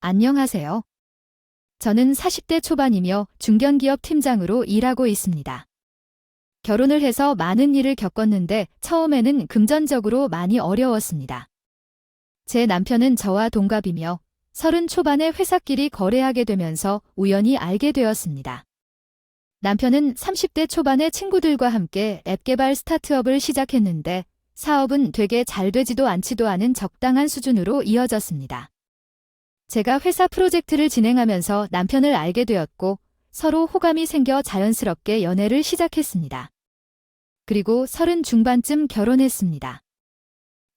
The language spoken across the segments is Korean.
안녕하세요. 저는 40대 초반이며 중견기업 팀장으로 일하고 있습니다. 결혼을 해서 많은 일을 겪었는데 처음에는 금전적으로 많이 어려웠습니다. 제 남편은 저와 동갑이며 30 초반에 회사끼리 거래하게 되면서 우연히 알게 되었습니다. 남편은 30대 초반에 친구들과 함께 앱 개발 스타트업을 시작했는데 사업은 되게 잘 되지도 않지도 않은 적당한 수준으로 이어졌습니다. 제가 회사 프로젝트를 진행하면서 남편을 알게 되었고 서로 호감이 생겨 자연스럽게 연애를 시작했습니다. 그리고 30 중반쯤 결혼했습니다.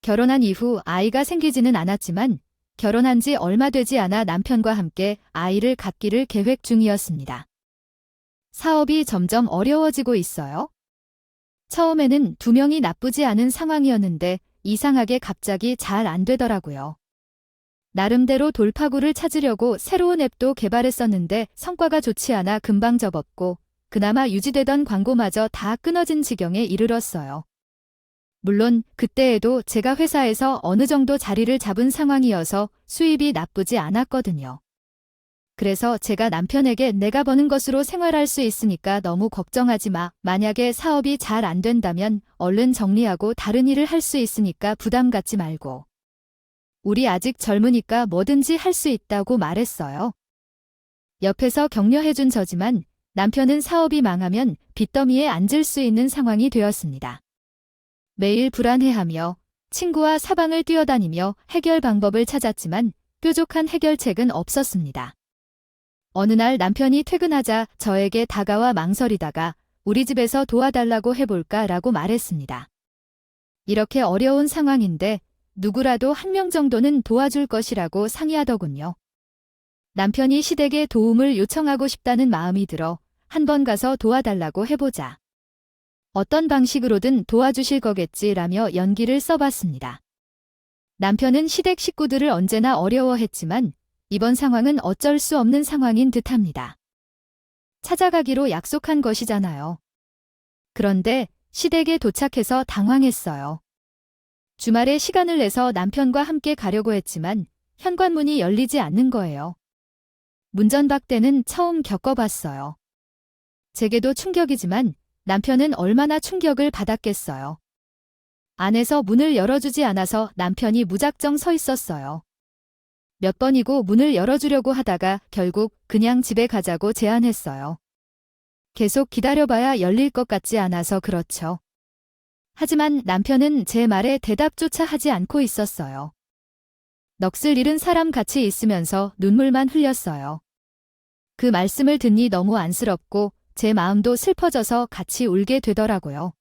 결혼한 이후 아이가 생기지는 않았지만 결혼한 지 얼마 되지 않아 남편과 함께 아이를 갖기를 계획 중이었습니다. 사업이 점점 어려워지고 있어요. 처음에는 2명이 나쁘지 않은 상황이었는데 이상하게 갑자기 잘 안 되더라고요. 나름대로 돌파구를 찾으려고 새로운 앱도 개발했었는데 성과가 좋지 않아 금방 접었고 그나마 유지되던 광고마저 다 끊어진 지경에 이르렀어요. 물론 그때에도 제가 회사에서 어느 정도 자리를 잡은 상황이어서 수입이 나쁘지 않았거든요. 그래서 제가 남편에게 내가 버는 것으로 생활할 수 있으니까 너무 걱정하지 마. 만약에 사업이 잘 안 된다면 얼른 정리하고 다른 일을 할 수 있으니까 부담 갖지 말고. 우리 아직 젊으니까 뭐든지 할 수 있다고 말했어요. 옆에서 격려해준 저지만 남편은 사업이 망하면 빚더미에 앉을 수 있는 상황이 되었습니다. 매일 불안해하며 친구와 사방을 뛰어다니며 해결 방법을 찾았지만 뾰족한 해결책은 없었습니다. 어느 날 남편이 퇴근하자 저에게 다가와 망설이다가 우리 집에서 도와달라고 해볼까라고 말했습니다. 이렇게 어려운 상황인데 누구라도 한 명 정도는 도와줄 것이라고 상의하더군요. 남편이 시댁에 도움을 요청하고 싶다는 마음이 들어 한번 가서 도와달라고 해보자. 어떤 방식으로든 도와주실 거겠지라며 연기를 써봤습니다. 남편은 시댁 식구들을 언제나 어려워했지만 이번 상황은 어쩔 수 없는 상황인 듯합니다. 찾아가기로 약속한 것이잖아요. 그런데 시댁에 도착해서 당황했어요. 주말에 시간을 내서 남편과 함께 가려고 했지만 현관문이 열리지 않는 거예요. 문전박대는 처음 겪어봤어요. 제게도 충격이지만 남편은 얼마나 충격을 받았겠어요. 안에서 문을 열어주지 않아서 남편이 무작정 서 있었어요. 몇 번이고 문을 열어주려고 하다가 결국 그냥 집에 가자고 제안했어요. 계속 기다려봐야 열릴 것 같지 않아서 그렇죠. 하지만 남편은 제 말에 대답조차 하지 않고 있었어요. 넋을 잃은 사람 같이 있으면서 눈물만 흘렸어요. 그 말씀을 듣니 너무 안쓰럽고 제 마음도 슬퍼져서 같이 울게 되더라고요.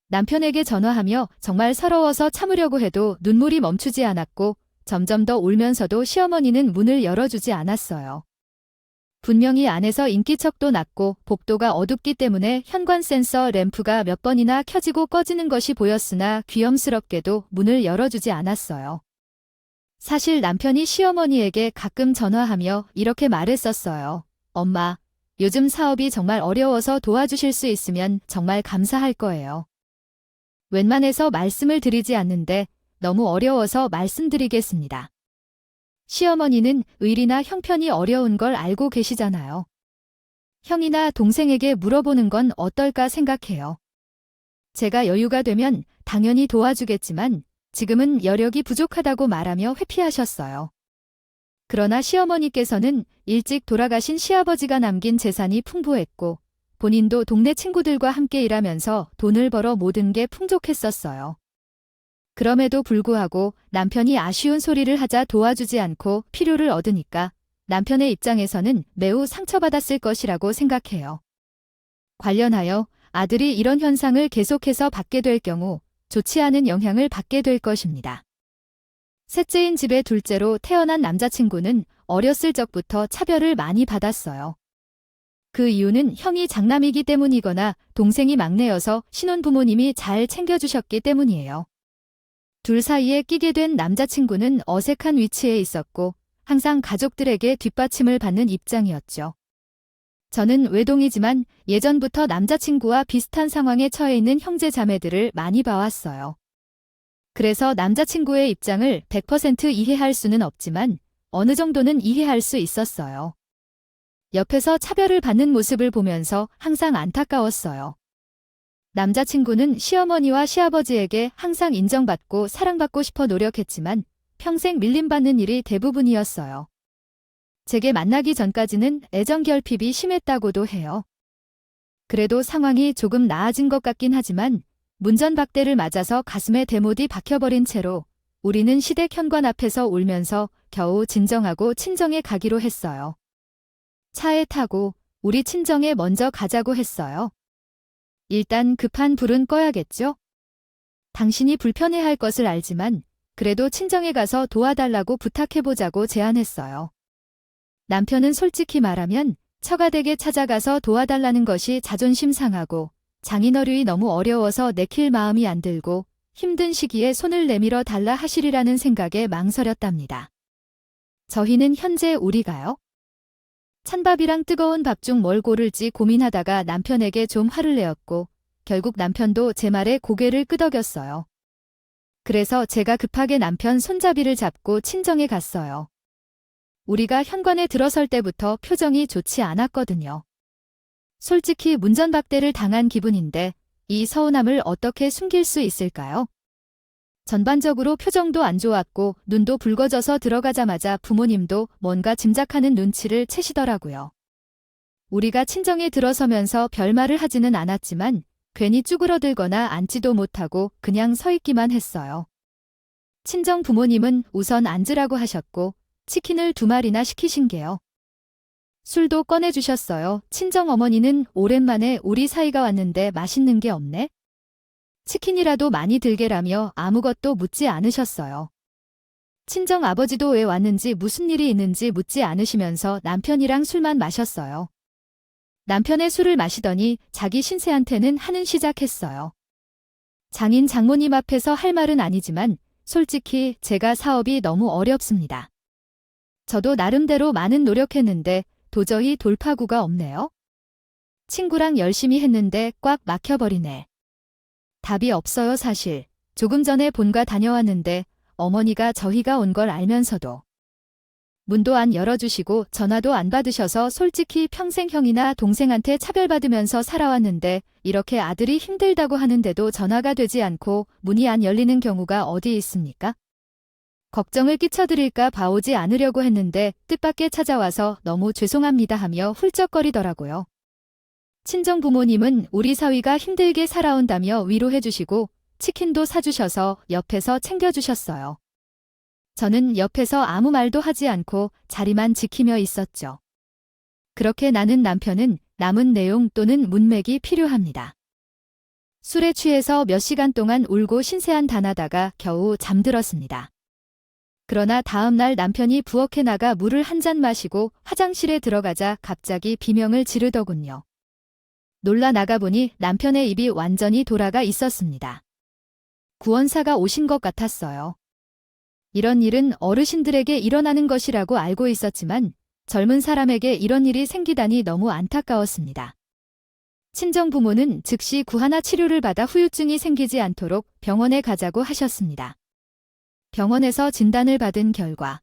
남편에게 전화하며 정말 서러워서 참으려고 해도 눈물이 멈추지 않았고 점점 더 울면서도 시어머니는 문을 열어주지 않았어요. 분명히 안에서 인기척도 낮고 복도가 어둡기 때문에 현관 센서 램프가 몇 번이나 켜지고 꺼지는 것이 보였으나 귀염스럽게도 문을 열어주지 않았어요. 사실 남편이 시어머니에게 가끔 전화하며 이렇게 말했었어요. 엄마, 요즘 사업이 정말 어려워서 도와주실 수 있으면 정말 감사할 거예요. 웬만해서 말씀을 드리지 않는데 너무 어려워서 말씀드리겠습니다. 시어머니는 의리나 형편이 어려운 걸 알고 계시잖아요. 형이나 동생에게 물어보는 건 어떨까 생각해요. 제가 여유가 되면 당연히 도와주겠지만 지금은 여력이 부족하다고 말하며 회피하셨어요. 그러나 시어머니께서는 일찍 돌아가신 시아버지가 남긴 재산이 풍부했고 본인도 동네 친구들과 함께 일하면서 돈을 벌어 모든 게 풍족했었어요. 그럼에도 불구하고 남편이 아쉬운 소리를 하자 도와주지 않고 필요를 얻으니까 남편의 입장에서는 매우 상처받았을 것이라고 생각해요. 관련하여 아들이 이런 현상을 계속해서 받게 될 경우 좋지 않은 영향을 받게 될 것입니다. 셋째인 집의 둘째로 태어난 남자친구는 어렸을 적부터 차별을 많이 받았어요. 그 이유는 형이 장남이기 때문이거나 동생이 막내여서 신혼부모님이 잘 챙겨주셨기 때문이에요. 둘 사이에 끼게 된 남자친구는 어색한 위치에 있었고 항상 가족들에게 뒷받침을 받는 입장이었죠. 저는 외동이지만 예전부터 남자친구와 비슷한 상황에 처해 있는 형제 자매들을 많이 봐왔어요. 그래서 남자친구의 입장을 100% 이해할 수는 없지만 어느 정도는 이해할 수 있었어요. 옆에서 차별을 받는 모습을 보면서 항상 안타까웠어요. 남자친구는 시어머니와 시아버지에게 항상 인정받고 사랑받고 싶어 노력했지만 평생 밀림받는 일이 대부분이었어요. 제게 만나기 전까지는 애정 결핍이 심했다고도 해요. 그래도 상황이 조금 나아진 것 같긴 하지만 문전박대를 맞아서 가슴에 대못이 박혀버린 채로 우리는 시댁 현관 앞에서 울면서 겨우 진정하고 친정에 가기로 했어요. 차에 타고 우리 친정에 먼저 가자고 했어요. 일단 급한 불은 꺼야겠죠? 당신이 불편해할 것을 알지만 그래도 친정에 가서 도와달라고 부탁해보자고 제안했어요. 남편은 솔직히 말하면 처가댁에 찾아가서 도와달라는 것이 자존심 상하고 장인어른이 너무 어려워서 내킬 마음이 안 들고 힘든 시기에 손을 내밀어 달라 하시리라는 생각에 망설였답니다. 저희는 현재 우리가요? 찬밥이랑 뜨거운 밥 중 뭘 고를지 고민하다가 남편에게 좀 화를 내었고 결국 남편도 제 말에 고개를 끄덕였어요. 그래서 제가 급하게 남편 손잡이를 잡고 친정에 갔어요. 우리가 현관에 들어설 때부터 표정이 좋지 않았거든요. 솔직히 문전박대를 당한 기분인데 이 서운함을 어떻게 숨길 수 있을까요? 전반적으로 표정도 안 좋았고 눈도 붉어져서 들어가자마자 부모님도 뭔가 짐작하는 눈치를 채시더라고요. 우리가 친정에 들어서면서 별말을 하지는 않았지만 괜히 쭈그러들거나 앉지도 못하고 그냥 서 있기만 했어요. 친정 부모님은 우선 앉으라고 하셨고 치킨을 2마리나 시키신 게요. 술도 꺼내주셨어요. 친정 어머니는 오랜만에 우리 사이가 왔는데 맛있는 게 없네? 치킨이라도 많이 들게라며 아무것도 묻지 않으셨어요. 친정 아버지도 왜 왔는지 무슨 일이 있는지 묻지 않으시면서 남편이랑 술만 마셨어요. 남편의 술을 마시더니 자기 신세한테는 하는 시작했어요. 장인 장모님 앞에서 할 말은 아니지만 솔직히 제가 사업이 너무 어렵습니다. 저도 나름대로 많은 노력했는데 도저히 돌파구가 없네요. 친구랑 열심히 했는데 꽉 막혀버리네. 답이 없어요 사실. 조금 전에 본가 다녀왔는데 어머니가 저희가 온 걸 알면서도 문도 안 열어주시고 전화도 안 받으셔서 솔직히 평생 형이나 동생한테 차별받으면서 살아왔는데 이렇게 아들이 힘들다고 하는데도 전화가 되지 않고 문이 안 열리는 경우가 어디 있습니까? 걱정을 끼쳐드릴까 봐 오지 않으려고 했는데 뜻밖의 찾아와서 너무 죄송합니다 하며 훌쩍거리더라고요. 친정 부모님은 우리 사위가 힘들게 살아온다며 위로해주시고 치킨도 사주셔서 옆에서 챙겨주셨어요. 저는 옆에서 아무 말도 하지 않고 자리만 지키며 있었죠. 그렇게 나는 남편은 남은 내용 또는 문맥이 필요합니다. 술에 취해서 몇 시간 동안 울고 신세한탄하다가 겨우 잠들었습니다. 그러나 다음 날 남편이 부엌에 나가 물을 한 잔 마시고 화장실에 들어가자 갑자기 비명을 지르더군요. 놀라 나가보니 남편의 입이 완전히 돌아가 있었습니다. 구원사가 오신 것 같았어요. 이런 일은 어르신들에게 일어나는 것이라고 알고 있었지만 젊은 사람에게 이런 일이 생기다니 너무 안타까웠습니다. 친정 부모는 즉시 구하나 치료를 받아 후유증이 생기지 않도록 병원에 가자고 하셨습니다. 병원에서 진단을 받은 결과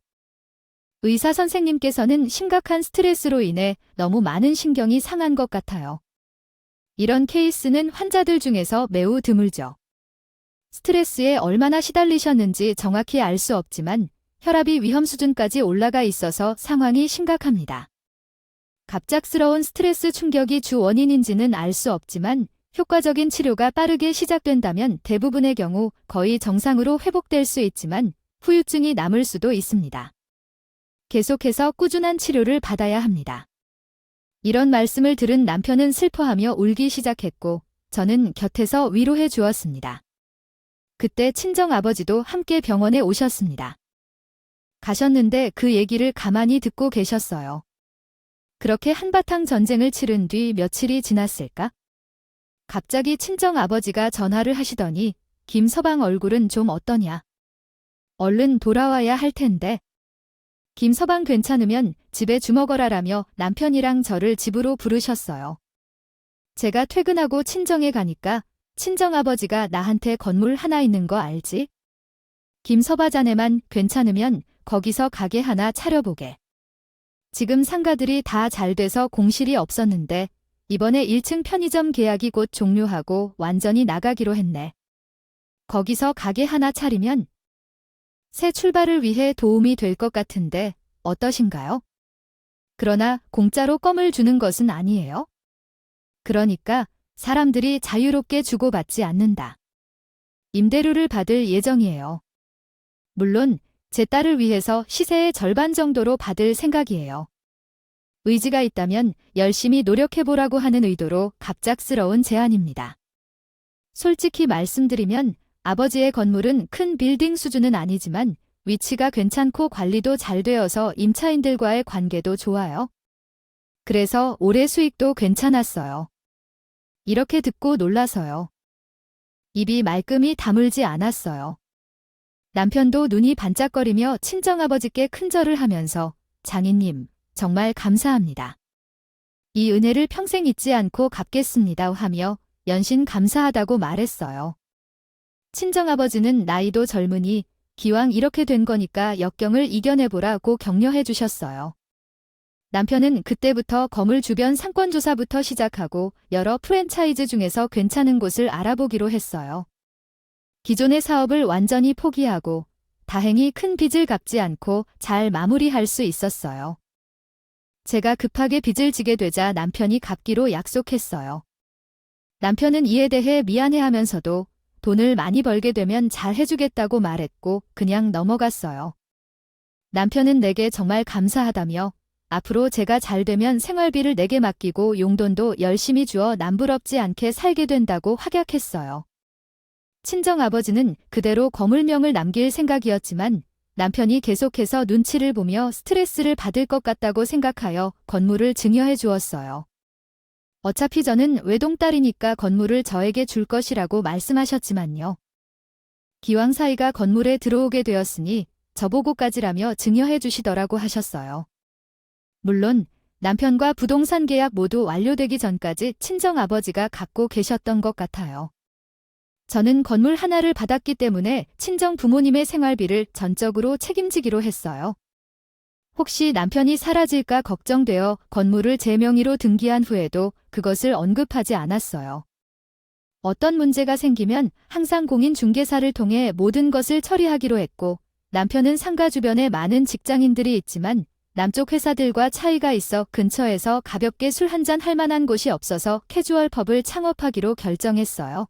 의사 선생님께서는 심각한 스트레스로 인해 너무 많은 신경이 상한 것 같아요. 이런 케이스는 환자들 중에서 매우 드물죠. 스트레스에 얼마나 시달리셨는지 정확히 알 수 없지만 혈압이 위험 수준까지 올라가 있어서 상황이 심각합니다. 갑작스러운 스트레스 충격이 주 원인인지는 알 수 없지만 효과적인 치료가 빠르게 시작된다면 대부분의 경우 거의 정상으로 회복될 수 있지만 후유증이 남을 수도 있습니다. 계속해서 꾸준한 치료를 받아야 합니다. 이런 말씀을 들은 남편은 슬퍼하며 울기 시작했고 저는 곁에서 위로해 주었습니다. 그때 친정 아버지도 함께 병원에 오셨습니다. 가셨는데 그 얘기를 가만히 듣고 계셨어요. 그렇게 한바탕 전쟁을 치른 뒤 며칠이 지났을까? 갑자기 친정 아버지가 전화를 하시더니 김서방 얼굴은 좀 어떠냐? 얼른 돌아와야 할 텐데. 김서방 괜찮으면 집에 주먹어라라며 남편이랑 저를 집으로 부르셨어요. 제가 퇴근하고 친정에 가니까 친정아버지가 나한테 건물 하나 있는 거 알지? 김서바 자네만 괜찮으면 거기서 가게 하나 차려보게. 지금 상가들이 다 잘 돼서 공실이 없었는데 이번에 1층 편의점 계약이 곧 종료하고 완전히 나가기로 했네. 거기서 가게 하나 차리면 새 출발을 위해 도움이 될 것 같은데 어떠신가요? 그러나 공짜로 껌을 주는 것은 아니에요. 그러니까 사람들이 자유롭게 주고받지 않는다. 임대료를 받을 예정이에요. 물론 제 딸을 위해서 시세의 절반 정도로 받을 생각이에요. 의지가 있다면 열심히 노력해보라고 하는 의도로 갑작스러운 제안입니다. 솔직히 말씀드리면 아버지의 건물은 큰 빌딩 수준은 아니지만 위치가 괜찮고 관리도 잘 되어서 임차인들과의 관계도 좋아요. 그래서 올해 수익도 괜찮았어요. 이렇게 듣고 놀라서요. 입이 말끔히 다물지 않았어요. 남편도 눈이 반짝거리며 친정아버지께 큰절을 하면서 장인님, 정말 감사합니다. 이 은혜를 평생 잊지 않고 갚겠습니다 하며 연신 감사하다고 말했어요. 친정아버지는 나이도 젊으니 기왕 이렇게 된 거니까 역경을 이겨내보라고 격려해 주셨어요. 남편은 그때부터 건물 주변 상권조사부터 시작하고 여러 프랜차이즈 중에서 괜찮은 곳을 알아보기로 했어요. 기존의 사업을 완전히 포기하고 다행히 큰 빚을 갚지 않고 잘 마무리할 수 있었어요. 제가 급하게 빚을 지게 되자 남편이 갚기로 약속했어요. 남편은 이에 대해 미안해하면서도 돈을 많이 벌게 되면 잘 해주겠다고 말했고 그냥 넘어갔어요. 남편은 내게 정말 감사하다며 앞으로 제가 잘 되면 생활비를 내게 맡기고 용돈도 열심히 주어 남부럽지 않게 살게 된다고 확약했어요. 친정아버지는 그대로 거물명을 남길 생각이었지만 남편이 계속해서 눈치를 보며 스트레스를 받을 것 같다고 생각하여 건물을 증여해 주었어요. 어차피 저는 외동딸이니까 건물을 저에게 줄 것이라고 말씀하셨지만요. 기왕 사이가 건물에 들어오게 되었으니 저보고까지라며 증여해 주시더라고 하셨어요. 물론 남편과 부동산 계약 모두 완료되기 전까지 친정아버지가 갖고 계셨던 것 같아요. 저는 건물 하나를 받았기 때문에 친정 부모님의 생활비를 전적으로 책임지기로 했어요. 혹시 남편이 사라질까 걱정되어 건물을 제 명의로 등기한 후에도 그것을 언급하지 않았어요. 어떤 문제가 생기면 항상 공인중개사를 통해 모든 것을 처리하기로 했고 남편은 상가 주변에 많은 직장인들이 있지만 남쪽 회사들과 차이가 있어 근처에서 가볍게 술 한잔 할 만한 곳이 없어서 캐주얼 펍을 창업하기로 결정했어요.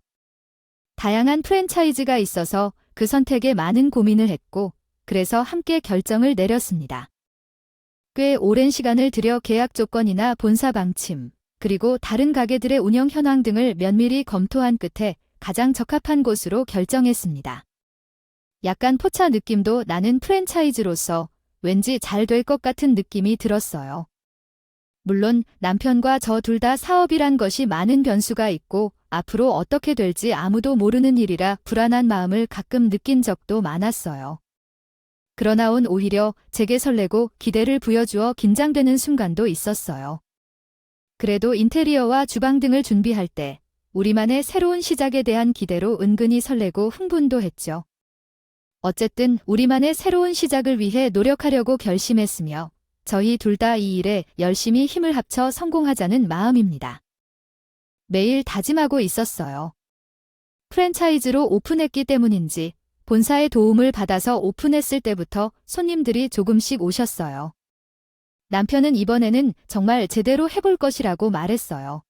다양한 프랜차이즈가 있어서 그 선택에 많은 고민을 했고 그래서 함께 결정을 내렸습니다. 꽤 오랜 시간을 들여 계약 조건이나 본사 방침, 그리고 다른 가게들의 운영 현황 등을 면밀히 검토한 끝에 가장 적합한 곳으로 결정했습니다. 약간 포차 느낌도 나는 프랜차이즈로서 왠지 잘 될 것 같은 느낌이 들었어요. 물론 남편과 저 둘 다 사업이란 것이 많은 변수가 있고 앞으로 어떻게 될지 아무도 모르는 일이라 불안한 마음을 가끔 느낀 적도 많았어요. 그러나 오히려 제게 설레고 기대를 부여주어 긴장되는 순간도 있었어요. 그래도 인테리어와 주방 등을 준비할 때 우리만의 새로운 시작에 대한 기대로 은근히 설레고 흥분도 했죠. 어쨌든 우리만의 새로운 시작을 위해 노력하려고 결심했으며 저희 둘 다 이 일에 열심히 힘을 합쳐 성공하자는 마음입니다. 매일 다짐하고 있었어요. 프랜차이즈로 오픈했기 때문인지 본사의 도움을 받아서 오픈했을 때부터 손님들이 조금씩 오셨어요. 남편은 이번에는 정말 제대로 해볼 것이라고 말했어요.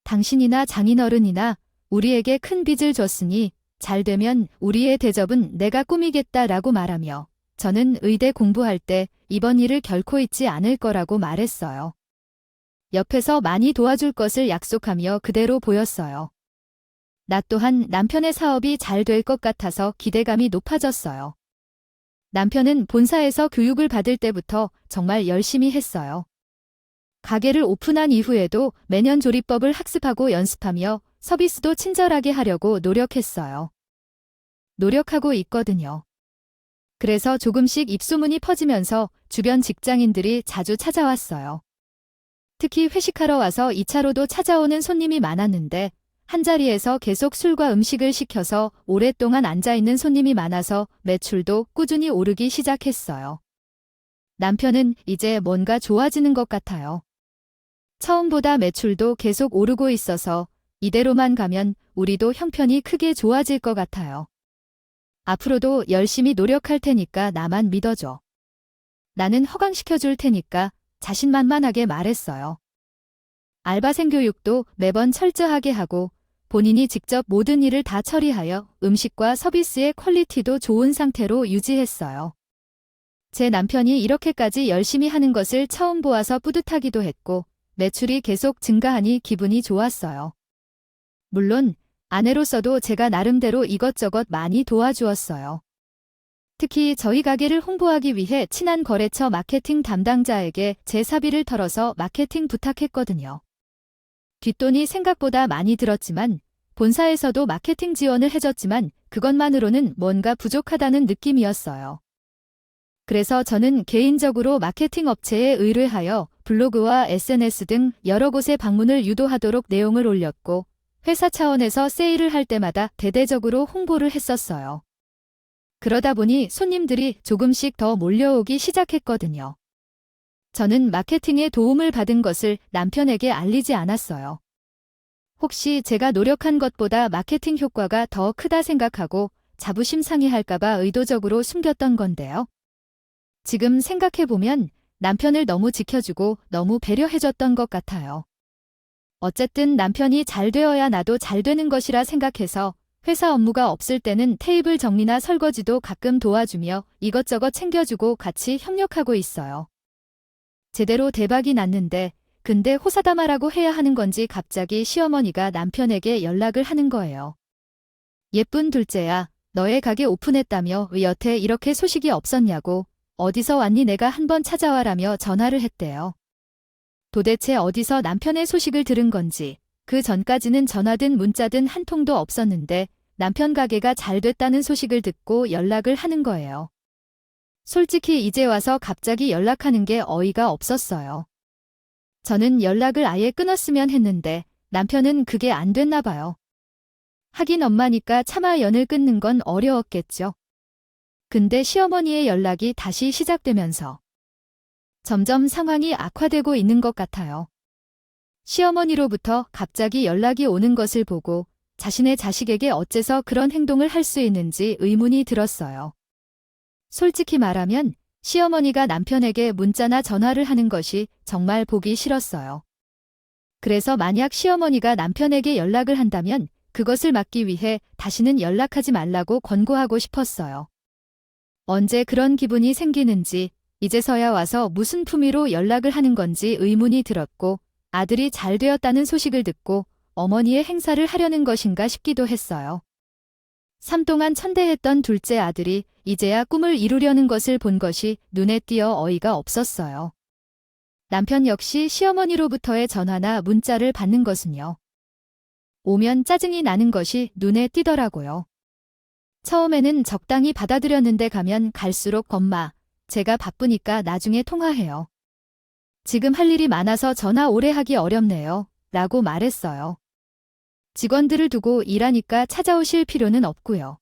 당신이나 장인어른이나 우리에게 큰 빚을 줬으니 잘 되면 우리의 대접은 내가 꾸미겠다라고 말하며 저는 의대 공부할 때 이번 일을 결코 잊지 않을 거라고 말했어요. 옆에서 많이 도와줄 것을 약속하며 그대로 보였어요. 나 또한 남편의 사업이 잘 될 것 같아서 기대감이 높아졌어요. 남편은 본사에서 교육을 받을 때부터 정말 열심히 했어요. 가게를 오픈한 이후에도 매년 조리법을 학습하고 연습하며 서비스도 친절하게 하려고 노력했어요. 노력하고 있거든요. 그래서 조금씩 입소문이 퍼지면서 주변 직장인들이 자주 찾아왔어요. 특히 회식하러 와서 2차로도 찾아오는 손님이 많았는데 한자리에서 계속 술과 음식을 시켜서 오랫동안 앉아있는 손님이 많아서 매출도 꾸준히 오르기 시작했어요. 남편은 이제 뭔가 좋아지는 것 같아요. 처음보다 매출도 계속 오르고 있어서 이대로만 가면 우리도 형편이 크게 좋아질 것 같아요. 앞으로도 열심히 노력할 테니까 나만 믿어줘. 나는 허강시켜줄 테니까 자신만만하게 말했어요. 알바생 교육도 매번 철저하게 하고 본인이 직접 모든 일을 다 처리하여 음식과 서비스의 퀄리티도 좋은 상태로 유지했어요. 제 남편이 이렇게까지 열심히 하는 것을 처음 보아서 뿌듯하기도 했고 매출이 계속 증가하니 기분이 좋았어요. 물론 아내로서도 제가 나름대로 이것저것 많이 도와주었어요. 특히 저희 가게를 홍보하기 위해 친한 거래처 마케팅 담당자에게 제 사비를 털어서 마케팅 부탁했거든요. 뒷돈이 생각보다 많이 들었지만 본사에서도 마케팅 지원을 해줬지만 그것만으로는 뭔가 부족하다는 느낌이었어요. 그래서 저는 개인적으로 마케팅 업체에 의뢰하여 블로그와 SNS 등 여러 곳에 방문을 유도하도록 내용을 올렸고 회사 차원에서 세일을 할 때마다 대대적으로 홍보를 했었어요. 그러다 보니 손님들이 조금씩 더 몰려오기 시작했거든요. 저는 마케팅에 도움을 받은 것을 남편에게 알리지 않았어요. 혹시 제가 노력한 것보다 마케팅 효과가 더 크다 생각하고 자부심 상해할까봐 의도적으로 숨겼던 건데요. 지금 생각해보면 남편을 너무 지켜주고 너무 배려해줬던 것 같아요. 어쨌든 남편이 잘 되어야 나도 잘 되는 것이라 생각해서 회사 업무가 없을 때는 테이블 정리나 설거지도 가끔 도와주며 이것저것 챙겨주고 같이 협력하고 있어요. 제대로 대박이 났는데 근데 호사다마라고 해야 하는 건지 갑자기 시어머니가 남편에게 연락을 하는 거예요. 예쁜 둘째야, 너의 가게 오픈했다며 왜 여태 이렇게 소식이 없었냐고 어디서 왔니 내가 한번 찾아와라며 전화를 했대요. 도대체 어디서 남편의 소식을 들은 건지 그 전까지는 전화든 문자든 한 통도 없었는데 남편 가게가 잘 됐다는 소식을 듣고 연락을 하는 거예요. 솔직히 이제 와서 갑자기 연락하는 게 어이가 없었어요. 저는 연락을 아예 끊었으면 했는데 남편은 그게 안 됐나 봐요. 하긴 엄마니까 차마 연을 끊는 건 어려웠겠죠. 근데 시어머니의 연락이 다시 시작되면서 점점 상황이 악화되고 있는 것 같아요. 시어머니로부터 갑자기 연락이 오는 것을 보고 자신의 자식에게 어째서 그런 행동을 할 수 있는지 의문이 들었어요. 솔직히 말하면 시어머니가 남편에게 문자나 전화를 하는 것이 정말 보기 싫었어요. 그래서 만약 시어머니가 남편에게 연락을 한다면 그것을 막기 위해 다시는 연락하지 말라고 권고하고 싶었어요. 언제 그런 기분이 생기는지 이제서야 와서 무슨 품위로 연락을 하는 건지 의문이 들었고 아들이 잘 되었다는 소식을 듣고 어머니의 행사를 하려는 것인가 싶기도 했어요. 삶 동안 천대했던 둘째 아들이 이제야 꿈을 이루려는 것을 본 것이 눈에 띄어 어이가 없었어요. 남편 역시 시어머니로부터의 전화나 문자를 받는 것은요. 오면 짜증이 나는 것이 눈에 띄더라고요. 처음에는 적당히 받아들였는데 가면 갈수록 엄마, 제가 바쁘니까 나중에 통화해요. 지금 할 일이 많아서 전화 오래 하기 어렵네요. 라고 말했어요. 직원들을 두고 일하니까 찾아오실 필요는 없고요.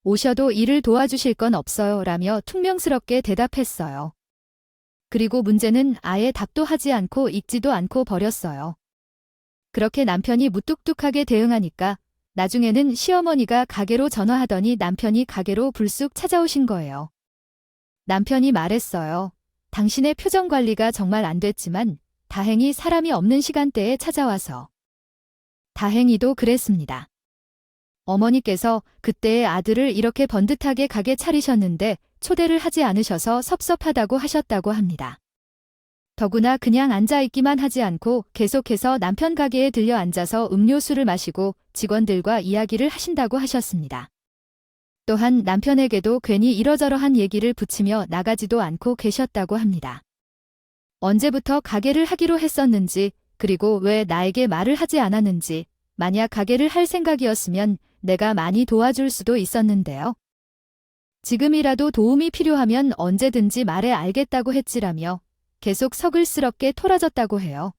오셔도 일을 도와주실 건 없어요. 라며 퉁명스럽게 대답했어요. 그리고 문제는 아예 답도 하지 않고 읽지도 않고 버렸어요. 그렇게 남편이 무뚝뚝하게 대응하니까 나중에는 시어머니가 가게로 전화하더니 남편이 가게로 불쑥 찾아오신 거예요. 남편이 말했어요. 당신의 표정 관리가 정말 안 됐지만 다행히 사람이 없는 시간대에 찾아와서. 다행히도 그랬습니다. 어머니께서 그때의 아들을 이렇게 번듯하게 가게 차리셨는데 초대를 하지 않으셔서 섭섭하다고 하셨다고 합니다. 더구나 그냥 앉아있기만 하지 않고 계속해서 남편 가게에 들려 앉아서 음료수를 마시고 직원들과 이야기를 하신다고 하셨습니다. 또한 남편에게도 괜히 이러저러한 얘기를 붙이며 나가지도 않고 계셨다고 합니다. 언제부터 가게를 하기로 했었는지 그리고 왜 나에게 말을 하지 않았는지 만약 가게를 할 생각이었으면 내가 많이 도와줄 수도 있었는데요. 지금이라도 도움이 필요하면 언제든지 말해 알겠다고 했지라며 계속 서글스럽게 토라졌다고 해요.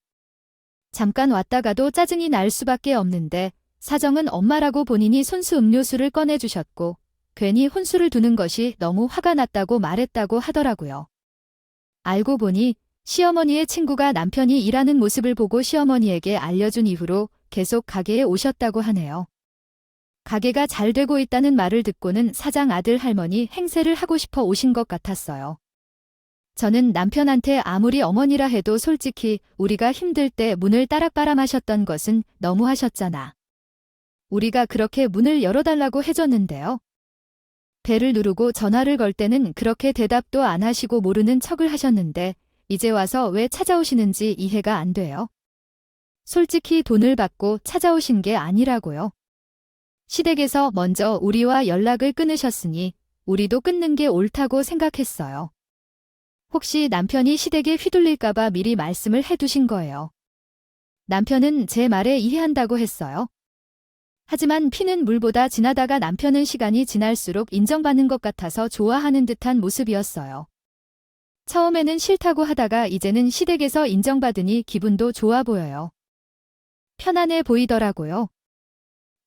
잠깐 왔다가도 짜증이 날 수밖에 없는데 사정은 엄마라고 본인이 손수 음료수를 꺼내주셨고 괜히 혼수를 두는 것이 너무 화가 났다고 말했다고 하더라고요. 알고 보니 시어머니의 친구가 남편이 일하는 모습을 보고 시어머니에게 알려준 이후로 계속 가게에 오셨다고 하네요. 가게가 잘 되고 있다는 말을 듣고는 사장 아들 할머니 행세를 하고 싶어 오신 것 같았어요. 저는 남편한테 아무리 어머니라 해도 솔직히 우리가 힘들 때 문을 따락바람 하셨던 것은 너무하셨잖아. 우리가 그렇게 문을 열어달라고 해줬는데요. 배를 누르고 전화를 걸 때는 그렇게 대답도 안 하시고 모르는 척을 하셨는데 이제 와서 왜 찾아오시는지 이해가 안 돼요. 솔직히 돈을 받고 찾아오신 게 아니라고요. 시댁에서 먼저 우리와 연락을 끊으셨으니 우리도 끊는 게 옳다고 생각했어요. 혹시 남편이 시댁에 휘둘릴까봐 미리 말씀을 해두신 거예요. 남편은 제 말에 이해한다고 했어요. 하지만 피는 물보다 진하다가 남편은 시간이 지날수록 인정받는 것 같아서 좋아하는 듯한 모습이었어요. 처음에는 싫다고 하다가 이제는 시댁에서 인정받으니 기분도 좋아 보여요. 편안해 보이더라고요.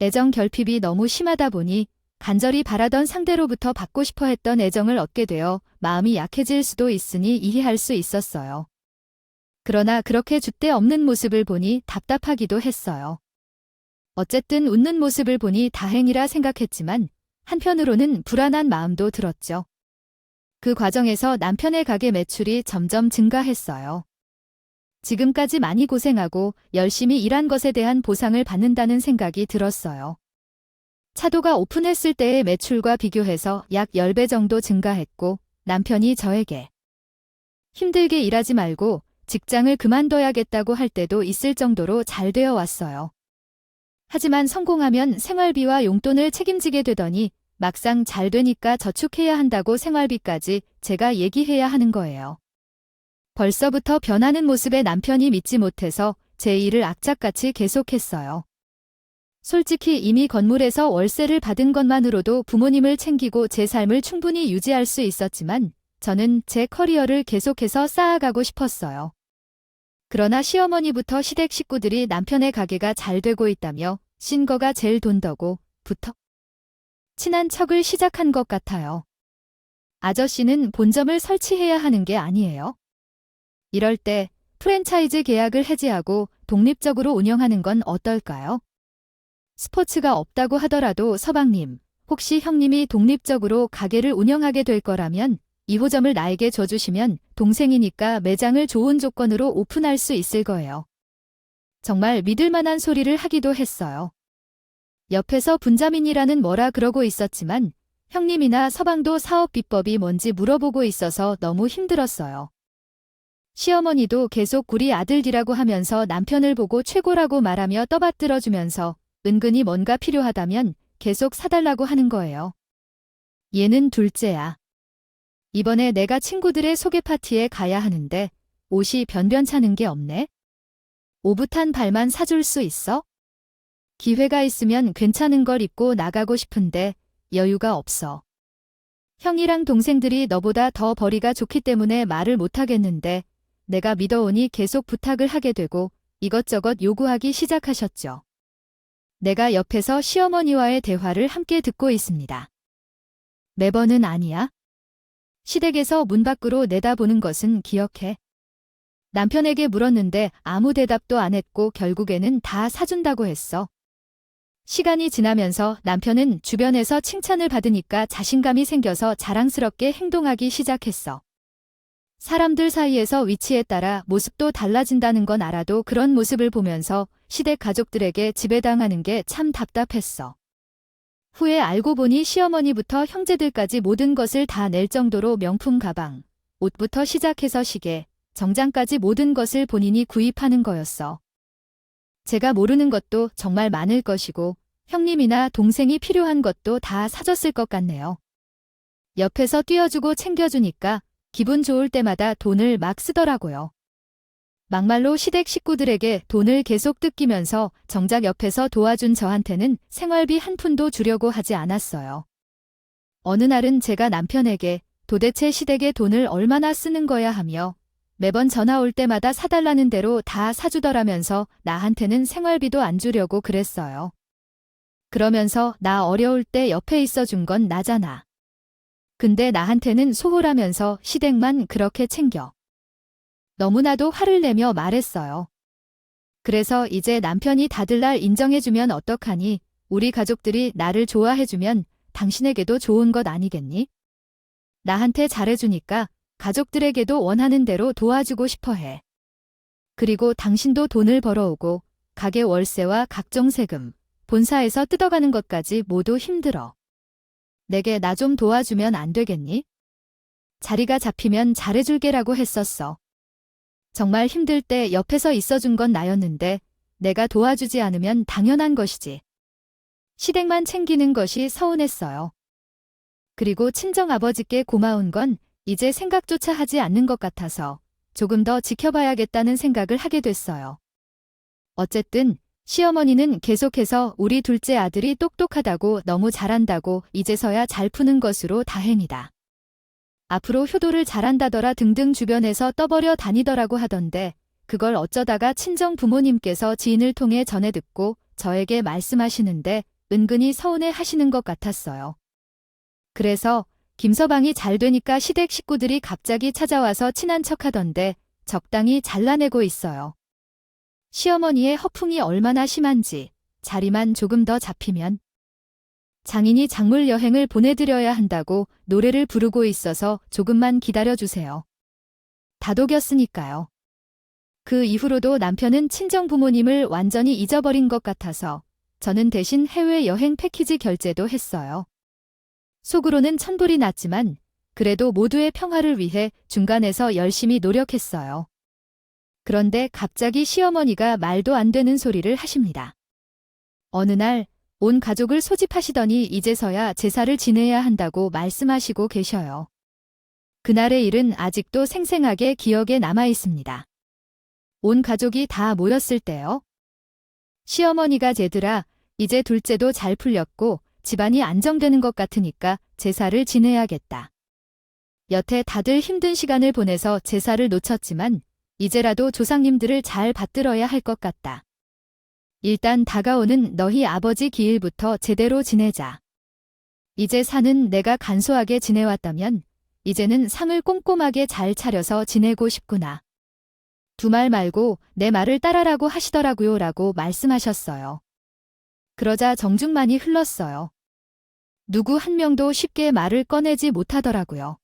애정 결핍이 너무 심하다 보니 간절히 바라던 상대로부터 받고 싶어 했던 애정을 얻게 되어 마음이 약해질 수도 있으니 이해할 수 있었어요. 그러나 그렇게 줏대 없는 모습을 보니 답답하기도 했어요. 어쨌든 웃는 모습을 보니 다행이라 생각했지만 한편으로는 불안한 마음도 들었죠. 그 과정에서 남편의 가게 매출이 점점 증가했어요. 지금까지 많이 고생하고 열심히 일한 것에 대한 보상을 받는다는 생각이 들었어요. 차도가 오픈했을 때의 매출과 비교해서 약 10배 정도 증가했고 남편이 저에게 힘들게 일하지 말고 직장을 그만둬야겠다고 할 때도 있을 정도로 잘 되어 왔어요. 하지만 성공하면 생활비와 용돈을 책임지게 되더니 막상 잘 되니까 저축해야 한다고 생활비까지 제가 얘기해야 하는 거예요. 벌써부터 변하는 모습에 남편이 믿지 못해서 제 일을 악착같이 계속했어요. 솔직히 이미 건물에서 월세를 받은 것만으로도 부모님을 챙기고 제 삶을 충분히 유지할 수 있었지만 저는 제 커리어를 계속해서 쌓아가고 싶었어요. 그러나 시어머니부터 시댁 식구들이 남편의 가게가 잘 되고 있다며 신거가 제일 돈더고 부터 친한 척을 시작한 것 같아요. 아저씨는 본점을 설치해야 하는 게 아니에요. 이럴 때 프랜차이즈 계약을 해지하고 독립적으로 운영하는 건 어떨까요? 스포츠가 없다고 하더라도 서방님, 혹시 형님이 독립적으로 가게를 운영하게 될 거라면 2호점을 나에게 줘주시면 동생이니까 매장을 좋은 조건으로 오픈할 수 있을 거예요. 정말 믿을 만한 소리를 하기도 했어요. 옆에서 분자민이라는 뭐라 그러고 있었지만 형님이나 서방도 사업 비법이 뭔지 물어보고 있어서 너무 힘들었어요. 시어머니도 계속 우리 아들이라고 하면서 남편을 보고 최고라고 말하며 떠받들어주면서 은근히 뭔가 필요하다면 계속 사달라고 하는 거예요. 얘는 둘째야. 이번에 내가 친구들의 소개 파티에 가야 하는데 옷이 변변찮은 게 없네? 오붓한 발만 사줄 수 있어? 기회가 있으면 괜찮은 걸 입고 나가고 싶은데 여유가 없어. 형이랑 동생들이 너보다 더 벌이가 좋기 때문에 말을 못하겠는데 내가 믿어오니 계속 부탁을 하게 되고 이것저것 요구하기 시작하셨죠. 내가 옆에서 시어머니와의 대화를 함께 듣고 있습니다. 매번은 아니야. 시댁에서 문 밖으로 내다보는 것은 기억해. 남편에게 물었는데 아무 대답도 안 했고 결국에는 다 사준다고 했어. 시간이 지나면서 남편은 주변에서 칭찬을 받으니까 자신감이 생겨서 자랑스럽게 행동하기 시작했어. 사람들 사이에서 위치에 따라 모습도 달라진다는 건 알아도 그런 모습을 보면서 시댁 가족들에게 지배당하는 게 참 답답했어. 후에 알고 보니 시어머니부터 형제들까지 모든 것을 다 낼 정도로 명품 가방, 옷부터 시작해서 시계, 정장까지 모든 것을 본인이 구입하는 거였어. 제가 모르는 것도 정말 많을 것이고 형님이나 동생이 필요한 것도 다 사줬을 것 같네요. 옆에서 띄워주고 챙겨주니까 기분 좋을 때마다 돈을 막 쓰더라고요. 막말로 시댁 식구들에게 돈을 계속 뜯기면서 정작 옆에서 도와준 저한테는 생활비 한 푼도 주려고 하지 않았어요. 어느 날은 제가 남편에게 도대체 시댁에 돈을 얼마나 쓰는 거야 하며 매번 전화 올 때마다 사달라는 대로 다 사주더라면서 나한테는 생활비도 안 주려고 그랬어요. 그러면서 나 어려울 때 옆에 있어 준 건 나잖아. 근데 나한테는 소홀하면서 시댁만 그렇게 챙겨. 너무나도 화를 내며 말했어요. 그래서 이제 남편이 다들 날 인정해주면 어떡하니? 우리 가족들이 나를 좋아해주면 당신에게도 좋은 것 아니겠니? 나한테 잘해주니까 가족들에게도 원하는 대로 도와주고 싶어 해. 그리고 당신도 돈을 벌어오고 가게 월세와 각종 세금, 본사에서 뜯어가는 것까지 모두 힘들어. 내게 나 좀 도와주면 안 되겠니? 자리가 잡히면 잘해줄게라고 했었어. 정말 힘들 때 옆에서 있어준 건 나였는데 내가 도와주지 않으면 당연한 것이지. 시댁만 챙기는 것이 서운했어요. 그리고 친정아버지께 고마운 건 이제 생각조차 하지 않는 것 같아서 조금 더 지켜봐야겠다는 생각을 하게 됐어요. 어쨌든 시어머니는 계속해서 우리 둘째 아들이 똑똑하다고 너무 잘한다고 이제서야 잘 푸는 것으로 다행이다. 앞으로 효도를 잘한다더라 등등 주변에서 떠버려 다니더라고 하던데 그걸 어쩌다가 친정 부모님께서 지인을 통해 전해 듣고 저에게 말씀하시는데 은근히 서운해 하시는 것 같았어요. 그래서 김서방이 잘 되니까 시댁 식구들이 갑자기 찾아와서 친한 척하던데 적당히 잘라내고 있어요. 시어머니의 허풍이 얼마나 심한지 자리만 조금 더 잡히면 장인이 작물 여행을 보내드려야 한다고 노래를 부르고 있어서 조금만 기다려주세요. 다독였으니까요. 그 이후로도 남편은 친정 부모님을 완전히 잊어버린 것 같아서 저는 대신 해외여행 패키지 결제도 했어요. 속으로는 천불이 났지만 그래도 모두의 평화를 위해 중간에서 열심히 노력했어요. 그런데 갑자기 시어머니가 말도 안 되는 소리를 하십니다. 어느 날 온 가족을 소집하시더니 이제서야 제사를 지내야 한다고 말씀하시고 계셔요. 그날의 일은 아직도 생생하게 기억에 남아 있습니다. 온 가족이 다 모였을 때요. 시어머니가 제들아, 이제 둘째도 잘 풀렸고 집안이 안정되는 것 같으니까 제사를 지내야겠다. 여태 다들 힘든 시간을 보내서 제사를 놓쳤지만 이제라도 조상님들을 잘 받들어야 할 것 같다. 일단 다가오는 너희 아버지 기일부터 제대로 지내자. 이제 산은 내가 간소하게 지내왔다면 이제는 상을 꼼꼼하게 잘 차려서 지내고 싶구나. 두 말 말고 내 말을 따라라고 하시더라고요 라고 말씀하셨어요. 그러자 정중만이 흘렀어요. 누구 한 명도 쉽게 말을 꺼내지 못하더라고요.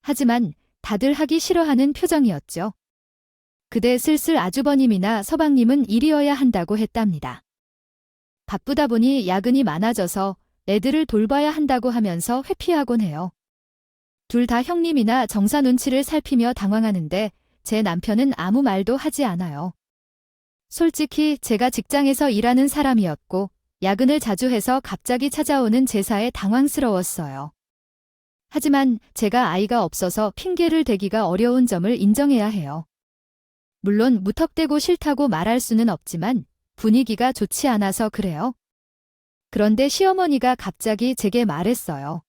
하지만 다들 하기 싫어하는 표정이었죠. 그대 슬슬 아주버님이나 서방님은 일이어야 한다고 했답니다. 바쁘다 보니 야근이 많아져서 애들을 돌봐야 한다고 하면서 회피하곤 해요. 둘 다 형님이나 정사 눈치를 살피며 당황하는데 제 남편은 아무 말도 하지 않아요. 솔직히 제가 직장에서 일하는 사람이었고 야근을 자주 해서 갑자기 찾아오는 제사에 당황스러웠어요. 하지만 제가 아이가 없어서 핑계를 대기가 어려운 점을 인정해야 해요. 물론 무턱대고 싫다고 말할 수는 없지만 분위기가 좋지 않아서 그래요. 그런데 시어머니가 갑자기 제게 말했어요.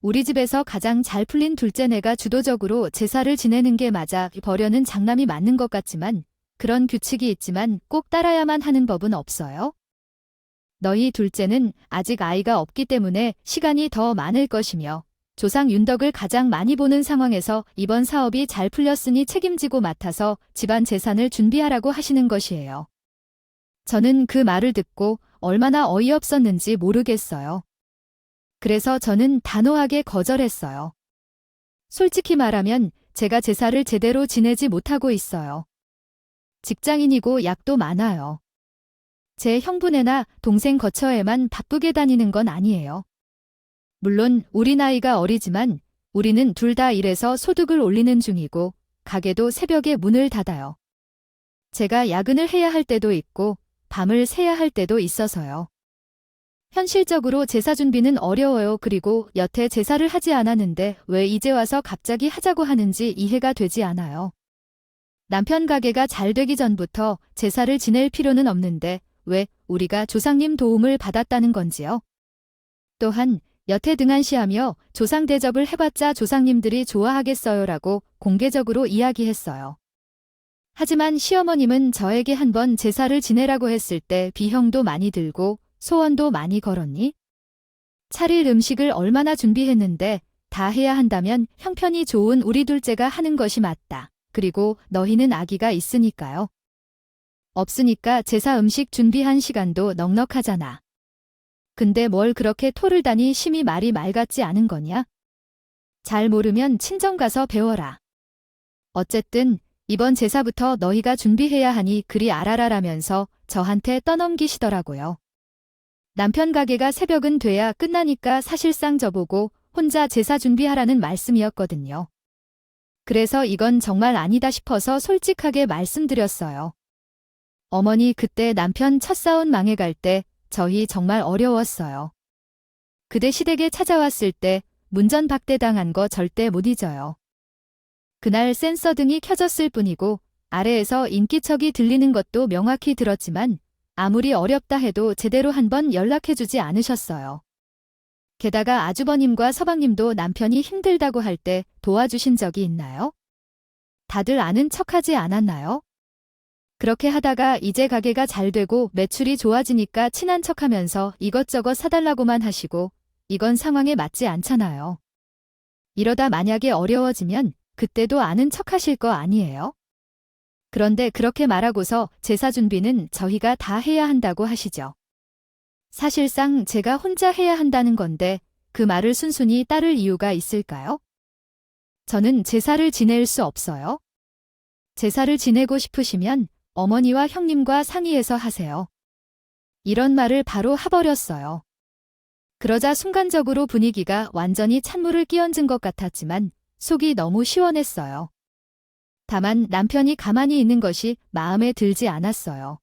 우리 집에서 가장 잘 풀린 둘째네가 주도적으로 제사를 지내는 게 맞아. 버려는 장남이 맞는 것 같지만 그런 규칙이 있지만 꼭 따라야만 하는 법은 없어요. 너희 둘째는 아직 아이가 없기 때문에 시간이 더 많을 것이며 조상 윤덕을 가장 많이 보는 상황에서 이번 사업이 잘 풀렸으니 책임지고 맡아서 집안 재산을 준비하라고 하시는 것이에요. 저는 그 말을 듣고 얼마나 어이없었는지 모르겠어요. 그래서 저는 단호하게 거절했어요. 솔직히 말하면 제가 제사를 제대로 지내지 못하고 있어요. 직장인이고 약도 많아요. 제 형부네나 동생 거처에만 바쁘게 다니는 건 아니에요. 물론 우리 나이가 어리지만 우리는 둘 다 일해서 소득을 올리는 중이고 가게도 새벽에 문을 닫아요. 제가 야근을 해야 할 때도 있고 밤을 새야 할 때도 있어서요. 현실적으로 제사 준비는 어려워요. 그리고 여태 제사를 하지 않았는데 왜 이제 와서 갑자기 하자고 하는지 이해가 되지 않아요. 남편 가게가 잘 되기 전부터 제사를 지낼 필요는 없는데 왜 우리가 조상님 도움을 받았다는 건지요. 또한 여태 등한시하며 조상 대접을 해봤자 조상님들이 좋아하겠어요라고 공개적으로 이야기했어요. 하지만 시어머님은 저에게 한번 제사를 지내라고 했을 때 비형도 많이 들고 소원도 많이 걸었니? 차릴 음식을 얼마나 준비했는데 다 해야 한다면 형편이 좋은 우리 둘째가 하는 것이 맞다. 그리고 너희는 아기가 있으니까요. 없으니까 제사 음식 준비한 시간도 넉넉하잖아. 근데 뭘 그렇게 토를 다니 심히 말이 말 같지 않은 거냐? 잘 모르면 친정 가서 배워라. 어쨌든 이번 제사부터 너희가 준비해야 하니 그리 알아라라면서 저한테 떠넘기시더라고요. 남편 가게가 새벽은 돼야 끝나니까 사실상 저보고 혼자 제사 준비하라는 말씀이었거든요. 그래서 이건 정말 아니다 싶어서 솔직하게 말씀드렸어요. 어머니 그때 남편 첫 사혼 망해갈 때 저희 정말 어려웠어요. 그대 시댁에 찾아왔을 때 문전박대당한 거 절대 못 잊어요. 그날 센서등이 켜졌을 뿐이고 아래에서 인기척이 들리는 것도 명확히 들었지만 아무리 어렵다 해도 제대로 한번 연락해주지 않으셨어요. 게다가 아주버님과 서방님도 남편이 힘들다고 할 때 도와주신 적이 있나요? 다들 아는 척하지 않았나요? 그렇게 하다가 이제 가게가 잘 되고 매출이 좋아지니까 친한 척하면서 이것저것 사달라고만 하시고 이건 상황에 맞지 않잖아요. 이러다 만약에 어려워지면 그때도 아는 척하실 거 아니에요? 그런데 그렇게 말하고서 제사 준비는 저희가 다 해야 한다고 하시죠. 사실상 제가 혼자 해야 한다는 건데 그 말을 순순히 따를 이유가 있을까요? 저는 제사를 지낼 수 없어요. 제사를 지내고 싶으시면 어머니와 형님과 상의해서 하세요. 이런 말을 바로 하버렸어요. 그러자 순간적으로 분위기가 완전히 찬물을 끼얹은 것 같았지만 속이 너무 시원했어요. 다만 남편이 가만히 있는 것이 마음에 들지 않았어요.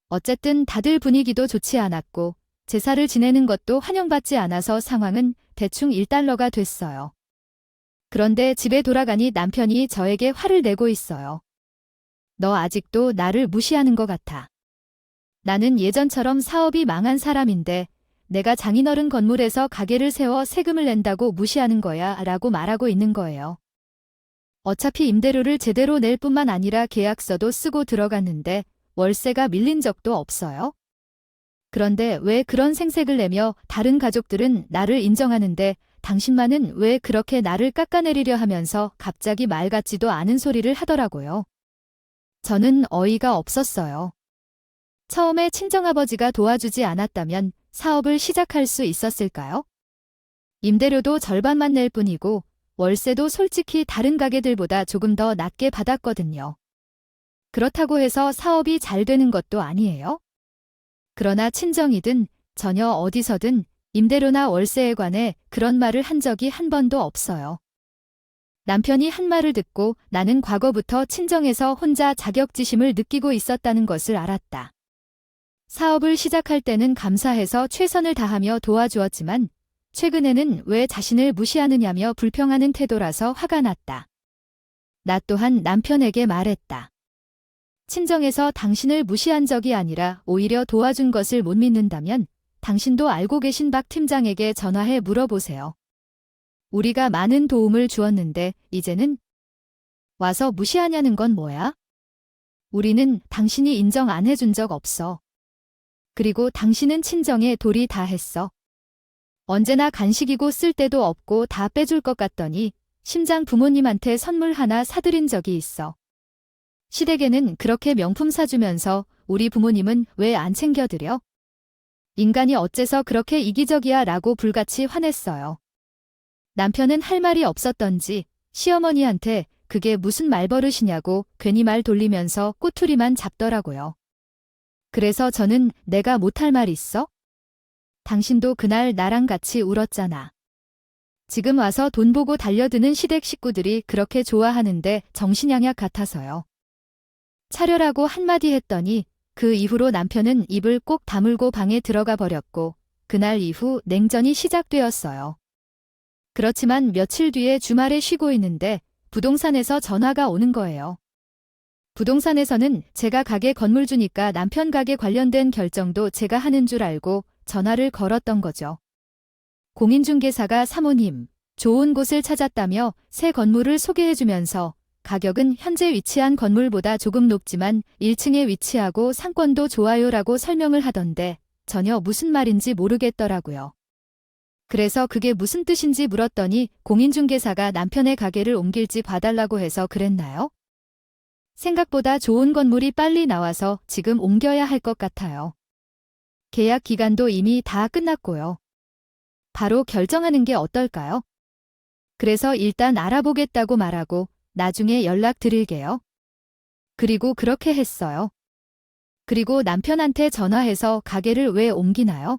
어쨌든 다들 분위기도 좋지 않았고 제사를 지내는 것도 환영받지 않아서 상황은 대충 1달러가 됐어요. 그런데 집에 돌아가니 남편이 저에게 화를 내고 있어요. 너 아직도 나를 무시하는 것 같아. 나는 예전처럼 사업이 망한 사람인데 내가 장인어른 건물에서 가게를 세워 세금을 낸다고 무시하는 거야 라고 말하고 있는 거예요. 어차피 임대료를 제대로 낼 뿐만 아니라 계약서도 쓰고 들어갔는데 월세가 밀린 적도 없어요. 그런데 왜 그런 생색을 내며 다른 가족들은 나를 인정하는데 당신만은 왜 그렇게 나를 깎아내리려 하면서 갑자기 말 같지도 않은 소리를 하더라고요. 저는 어이가 없었어요. 처음에 친정아버지가 도와주지 않았다면 사업을 시작할 수 있었을까요? 임대료도 절반만 낼 뿐이고 월세도 솔직히 다른 가게들보다 조금 더 낮게 받았거든요. 그렇다고 해서 사업이 잘 되는 것도 아니에요. 그러나 친정이든 전혀 어디서든 임대료나 월세에 관해 그런 말을 한 적이 한 번도 없어요. 남편이 한 말을 듣고 나는 과거부터 친정에서 혼자 자격지심을 느끼고 있었다는 것을 알았다. 사업을 시작할 때는 감사해서 최선을 다하며 도와주었지만 최근에는 왜 자신을 무시하느냐며 불평하는 태도라서 화가 났다. 나 또한 남편에게 말했다. 친정에서 당신을 무시한 적이 아니라 오히려 도와준 것을 못 믿는다면 당신도 알고 계신 박 팀장에게 전화해 물어보세요. 우리가 많은 도움을 주었는데 이제는 와서 무시하냐는 건 뭐야? 우리는 당신이 인정 안 해준 적 없어. 그리고 당신은 친정에 도리 다 했어. 언제나 간식이고 쓸 데도 없고 다 빼줄 것 같더니 심장 부모님한테 선물 하나 사드린 적이 있어. 시댁에는 그렇게 명품 사주면서 우리 부모님은 왜 안 챙겨드려? 인간이 어째서 그렇게 이기적이야 라고 불같이 화냈어요. 남편은 할 말이 없었던지 시어머니한테 그게 무슨 말버릇이냐고 괜히 말 돌리면서 꼬투리만 잡더라고요. 그래서 저는 내가 못할 말 있어? 당신도 그날 나랑 같이 울었잖아. 지금 와서 돈 보고 달려드는 시댁 식구들이 그렇게 좋아하는데 정신양약 같아서요. 차려라고 한마디 했더니 그 이후로 남편은 입을 꼭 다물고 방에 들어가 버렸고 그날 이후 냉전이 시작되었어요. 그렇지만 며칠 뒤에 주말에 쉬고 있는데 부동산에서 전화가 오는 거예요. 부동산에서는 제가 가게 건물 주니까 남편 가게 관련된 결정도 제가 하는 줄 알고 전화를 걸었던 거죠. 공인중개사가 사모님, 좋은 곳을 찾았다며 새 건물을 소개해주면서 가격은 현재 위치한 건물보다 조금 높지만 1층에 위치하고 상권도 좋아요라고 설명을 하던데 전혀 무슨 말인지 모르겠더라고요. 그래서 그게 무슨 뜻인지 물었더니 공인중개사가 남편의 가게를 옮길지 봐달라고 해서 그랬나요? 생각보다 좋은 건물이 빨리 나와서 지금 옮겨야 할 것 같아요. 계약 기간도 이미 다 끝났고요. 바로 결정하는 게 어떨까요? 그래서 일단 알아보겠다고 말하고 나중에 연락드릴게요. 그리고 그렇게 했어요. 그리고 남편한테 전화해서 가게를 왜 옮기나요?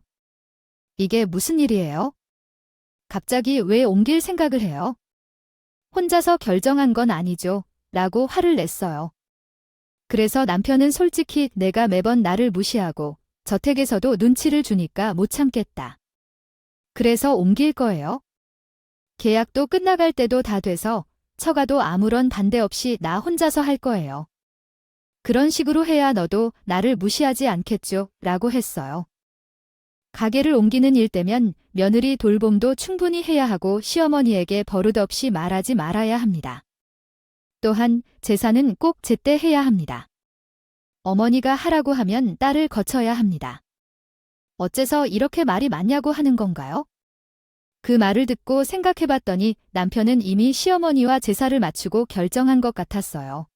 이게 무슨 일이에요? 갑자기 왜 옮길 생각을 해요? 혼자서 결정한 건 아니죠. 라고 화를 냈어요. 그래서 남편은 솔직히 내가 매번 나를 무시하고 저택에서도 눈치를 주니까 못 참겠다. 그래서 옮길 거예요. 계약도 끝나갈 때도 다 돼서 처가도 아무런 반대 없이 나 혼자서 할 거예요. 그런 식으로 해야 너도 나를 무시하지 않겠죠? 라고 했어요. 가게를 옮기는 일 때면 며느리 돌봄도 충분히 해야 하고 시어머니에게 버릇없이 말하지 말아야 합니다. 또한 제사는 꼭 제때 해야 합니다. 어머니가 하라고 하면 딸을 거쳐야 합니다. 어째서 이렇게 말이 많냐고 하는 건가요? 그 말을 듣고 생각해봤더니 남편은 이미 시어머니와 제사를 맞추고 결정한 것 같았어요.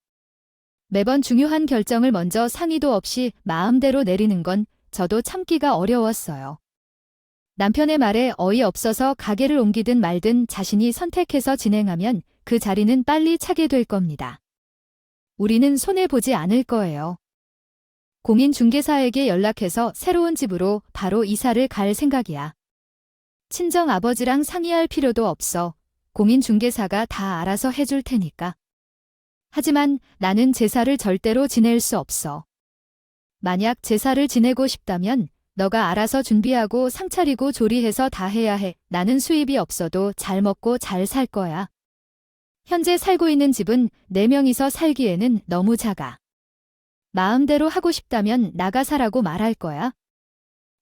매번 중요한 결정을 먼저 상의도 없이 마음대로 내리는 건 저도 참기가 어려웠어요. 남편의 말에 어이없어서 가게를 옮기든 말든 자신이 선택해서 진행하면 그 자리는 빨리 차게 될 겁니다. 우리는 손해보지 않을 거예요. 공인중개사에게 연락해서 새로운 집으로 바로 이사를 갈 생각이야. 친정 아버지랑 상의할 필요도 없어. 공인중개사가 다 알아서 해줄 테니까. 하지만 나는 제사를 절대로 지낼 수 없어. 만약 제사를 지내고 싶다면 너가 알아서 준비하고 상 차리고 조리해서 다 해야 해. 나는 수입이 없어도 잘 먹고 잘 살 거야. 현재 살고 있는 집은 4명이서 살기에는 너무 작아. 마음대로 하고 싶다면 나가 사라고 말할 거야.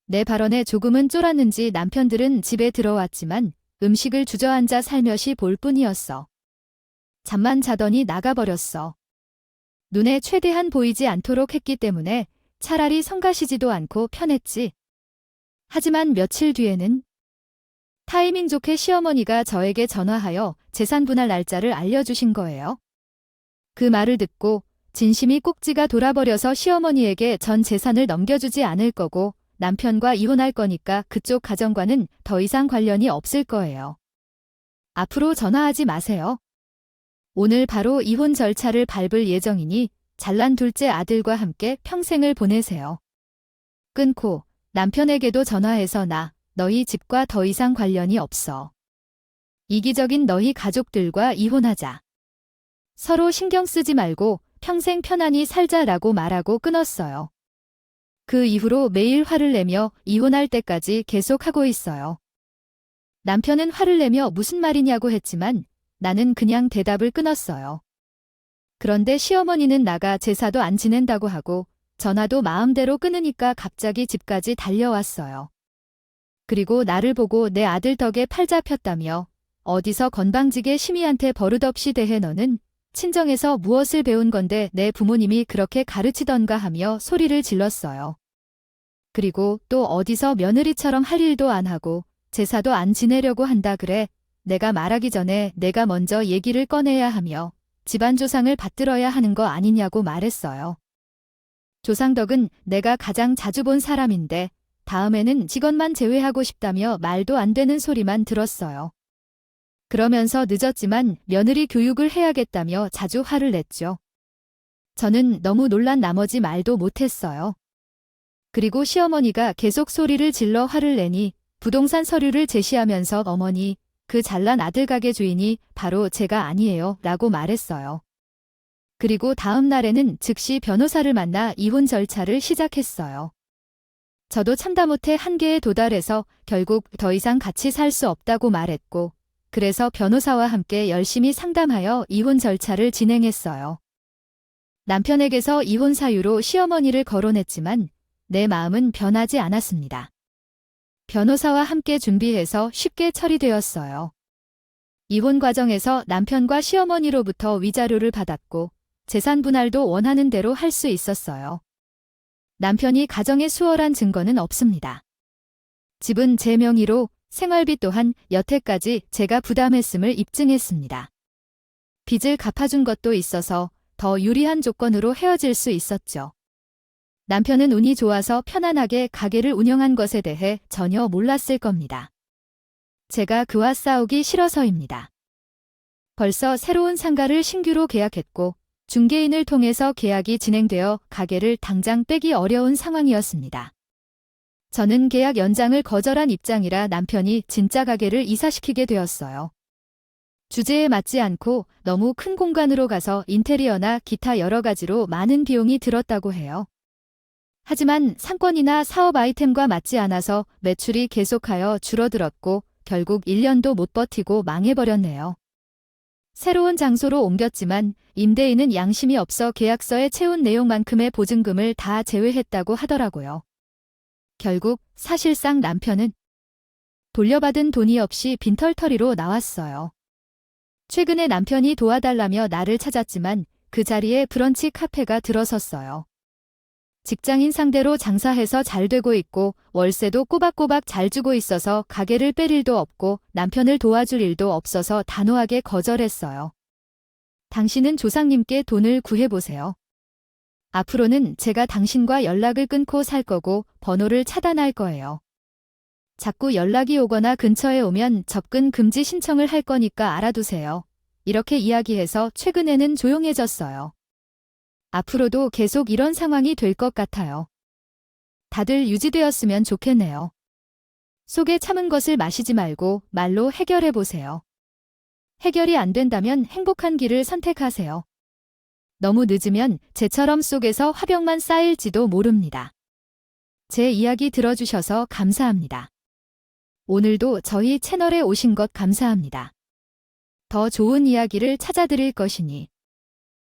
내 발언에 조금은 쫄았는지 남편들은 집에 들어왔지만 음식을 주저앉아 살며시 볼 뿐이었어. 잠만 자더니 나가버렸어. 눈에 최대한 보이지 않도록 했기 때문에 차라리 성가시지도 않고 편했지. 하지만 며칠 뒤에는 타이밍 좋게 시어머니가 저에게 전화하여 재산 분할 날짜를 알려주신 거예요. 그 말을 듣고 진심이 꼭지가 돌아버려서 시어머니에게 전 재산을 넘겨주지 않을 거고 남편과 이혼할 거니까 그쪽 가정과는 더 이상 관련이 없을 거예요. 앞으로 전화하지 마세요. 오늘 바로 이혼 절차를 밟을 예정이니 잘난 둘째 아들과 함께 평생을 보내세요. 끊고 남편에게도 전화해서 너희 집과 더 이상 관련이 없어. 이기적인 너희 가족들과 이혼하자. 서로 신경 쓰지 말고 평생 편안히 살자라고 말하고 끊었어요. 그 이후로 매일 화를 내며 이혼할 때까지 계속하고 있어요. 남편은 화를 내며 무슨 말이냐고 했지만 나는 그냥 대답을 끊었어요. 그런데 시어머니는 나가 제사도 안 지낸다고 하고 전화도 마음대로 끊으니까 갑자기 집까지 달려왔어요. 그리고 나를 보고 내 아들 덕에 팔 잡혔다며 어디서 건방지게 시미한테 버릇없이 대해 너는 친정에서 무엇을 배운 건데 내 부모님이 그렇게 가르치던가 하며 소리를 질렀어요. 그리고 또 어디서 며느리처럼 할 일도 안 하고 제사도 안 지내려고 한다 그래. 내가 말하기 전에 내가 먼저 얘기를 꺼내야 하며 집안 조상을 받들어야 하는 거 아니냐고 말했어요. 조상덕은 내가 가장 자주 본 사람인데 다음에는 직원만 제외하고 싶다며 말도 안 되는 소리만 들었어요. 그러면서 늦었지만 며느리 교육을 해야겠다며 자주 화를 냈죠. 저는 너무 놀란 나머지 말도 못했어요. 그리고 시어머니가 계속 소리를 질러 화를 내니 부동산 서류를 제시하면서 어머니, 그 잘난 아들 가게 주인이 바로 제가 아니에요 라고 말했어요. 그리고 다음 날에는 즉시 변호사를 만나 이혼 절차를 시작했어요. 저도 참다 못해 한계에 도달해서 결국 더 이상 같이 살 수 없다고 말했고 그래서 변호사와 함께 열심히 상담하여 이혼 절차를 진행했어요. 남편에게서 이혼 사유로 시어머니를 거론했지만 내 마음은 변하지 않았습니다. 변호사와 함께 준비해서 쉽게 처리되었어요. 이혼 과정에서 남편과 시어머니로부터 위자료를 받았고 재산 분할도 원하는 대로 할 수 있었어요. 남편이 가정에 수월한 증거는 없습니다. 집은 제 명의로 생활비 또한 여태까지 제가 부담했음을 입증했습니다. 빚을 갚아준 것도 있어서 더 유리한 조건으로 헤어질 수 있었죠. 남편은 운이 좋아서 편안하게 가게를 운영한 것에 대해 전혀 몰랐을 겁니다. 제가 그와 싸우기 싫어서입니다. 벌써 새로운 상가를 신규로 계약했고 중개인을 통해서 계약이 진행되어 가게를 당장 빼기 어려운 상황이었습니다. 저는 계약 연장을 거절한 입장이라 남편이 진짜 가게를 이사시키게 되었어요. 주제에 맞지 않고 너무 큰 공간으로 가서 인테리어나 기타 여러 가지로 많은 비용이 들었다고 해요. 하지만 상권이나 사업 아이템과 맞지 않아서 매출이 계속하여 줄어들었고 결국 1년도 못 버티고 망해버렸네요. 새로운 장소로 옮겼지만 임대인은 양심이 없어 계약서에 채운 내용만큼의 보증금을 다 제외했다고 하더라고요. 결국 사실상 남편은 돌려받은 돈이 없이 빈털터리로 나왔어요. 최근에 남편이 도와달라며 나를 찾았지만 그 자리에 브런치 카페가 들어섰어요. 직장인 상대로 장사해서 잘 되고 있고 월세도 꼬박꼬박 잘 주고 있어서 가게를 뺄 일도 없고 남편을 도와줄 일도 없어서 단호하게 거절했어요. 당신은 조상님께 돈을 구해보세요. 앞으로는 제가 당신과 연락을 끊고 살 거고 번호를 차단할 거예요. 자꾸 연락이 오거나 근처에 오면 접근 금지 신청을 할 거니까 알아두세요. 이렇게 이야기해서 최근에는 조용해졌어요. 앞으로도 계속 이런 상황이 될 것 같아요. 다들 유지되었으면 좋겠네요. 속에 참은 것을 마시지 말고 말로 해결해 보세요. 해결이 안 된다면 행복한 길을 선택하세요. 너무 늦으면 제처럼 속에서 화병만 쌓일지도 모릅니다. 제 이야기 들어주셔서 감사합니다. 오늘도 저희 채널에 오신 것 감사합니다. 더 좋은 이야기를 찾아드릴 것이니